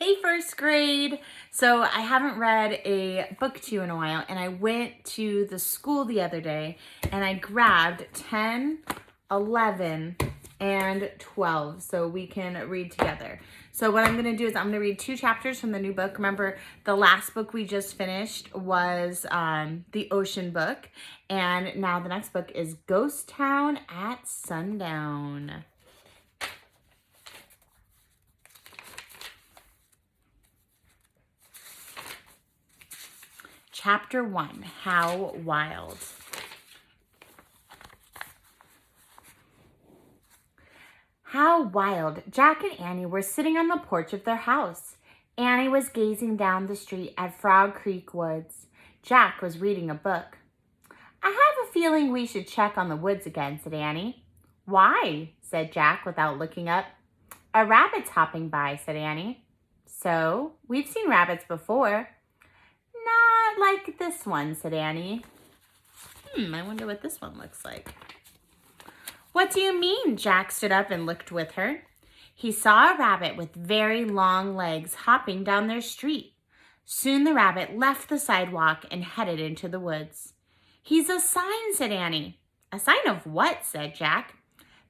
Hey, first grade. So I haven't read a book to you in a while, and I went to the school the other day and I grabbed 10, 11, and 12 so we can read together. So what I'm going to do is I'm going to read 2 chapters from the new book. Remember, the last book we just finished was the Ocean book, and now the next book is Ghost Town at Sundown. Chapter 1, How Wild. How wild. Jack and Annie were sitting on the porch of their house. Annie was gazing down the street at Frog Creek Woods. Jack was reading a book. I have a feeling we should check on the woods again, said Annie. Why? Said Jack without looking up. A rabbit's hopping by, said Annie. So, we've seen rabbits before. Not like this one, said Annie. I wonder what this one looks like. What do you mean? Jack stood up and looked with her. He saw a rabbit with very long legs hopping down their street. Soon the rabbit left the sidewalk and headed into the woods. He's a sign, said Annie. A sign of what? Said Jack.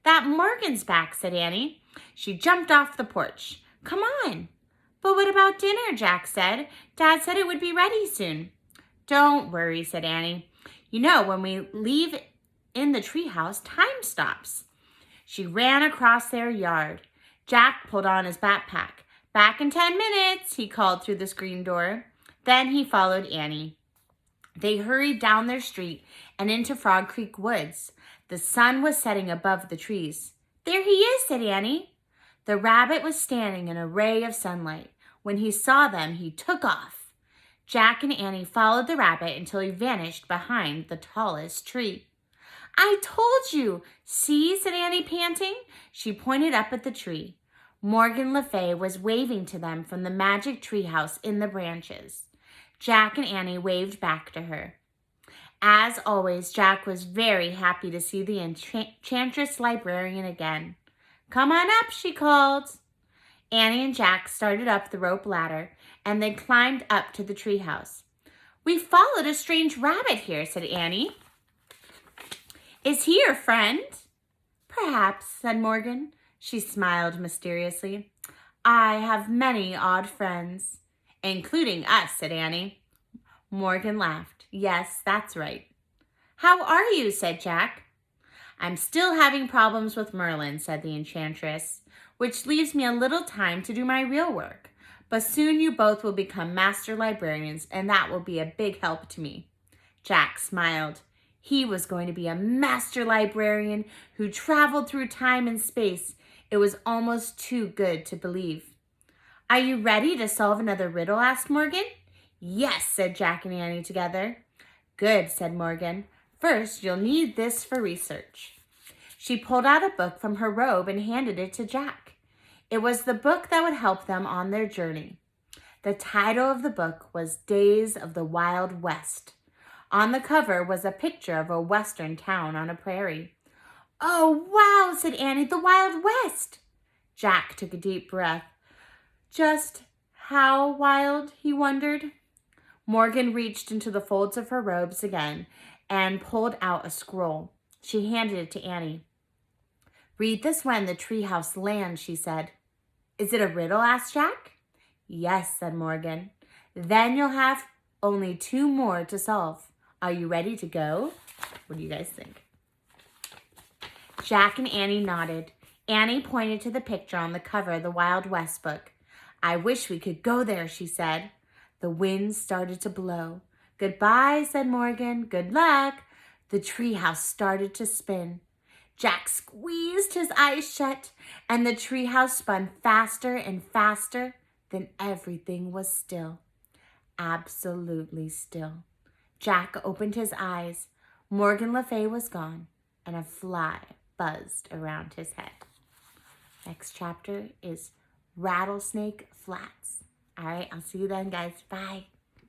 That Morgan's back, said Annie. She jumped off the porch. Come on. But what about dinner? Jack said. Dad said it would be ready soon. Don't worry, said Annie. You know, when we leave in the treehouse, time stops. She ran across their yard. Jack pulled on his backpack. Back in 10 minutes, he called through the screen door. Then he followed Annie. They hurried down their street and into Frog Creek Woods. The sun was setting above the trees. There he is, said Annie. The rabbit was standing in a ray of sunlight. When he saw them, he took off. Jack and Annie followed the rabbit until he vanished behind the tallest tree. I told you. See, said Annie, panting. She pointed up at the tree. Morgan Le Fay was waving to them from the magic treehouse in the branches. Jack and Annie waved back to her. As always, Jack was very happy to see the enchantress librarian again. Come on up, she called. Annie and Jack started up the rope ladder, and they climbed up to the treehouse. We followed a strange rabbit here, said Annie. Is he your friend? Perhaps, said Morgan. She smiled mysteriously. I have many odd friends. Including us, said Annie. Morgan laughed. Yes, that's right. How are you? Said Jack. I'm still having problems with Merlin, said the enchantress, which leaves me a little time to do my real work. But soon you both will become master librarians, and that will be a big help to me. Jack smiled. He was going to be a master librarian who traveled through time and space. It was almost too good to believe. Are you ready to solve another riddle? Asked Morgan. Yes, said Jack and Annie together. Good, said Morgan. First, you'll need this for research. She pulled out a book from her robe and handed it to Jack. It was the book that would help them on their journey. The title of the book was Days of the Wild West. On the cover was a picture of a western town on a prairie. Oh, wow, said Annie, the Wild West. Jack took a deep breath. Just how wild, he wondered. Morgan reached into the folds of her robes again and pulled out a scroll. She handed it to Annie. Read this when the treehouse lands, she said. Is it a riddle? Asked Jack. Yes, said Morgan. Then you'll have only 2 more to solve. Are you ready to go? What do you guys think? Jack and Annie nodded. Annie pointed to the picture on the cover of the Wild West book. I wish we could go there, she said. The wind started to blow. Goodbye, said Morgan. Good luck. The treehouse started to spin. Jack squeezed his eyes shut, and the treehouse spun faster and faster. Then everything was still. Absolutely still. Jack opened his eyes. Morgan Le Fay was gone, and a fly buzzed around his head. Next chapter is Rattlesnake Flats. All right, I'll see you then, guys. Bye.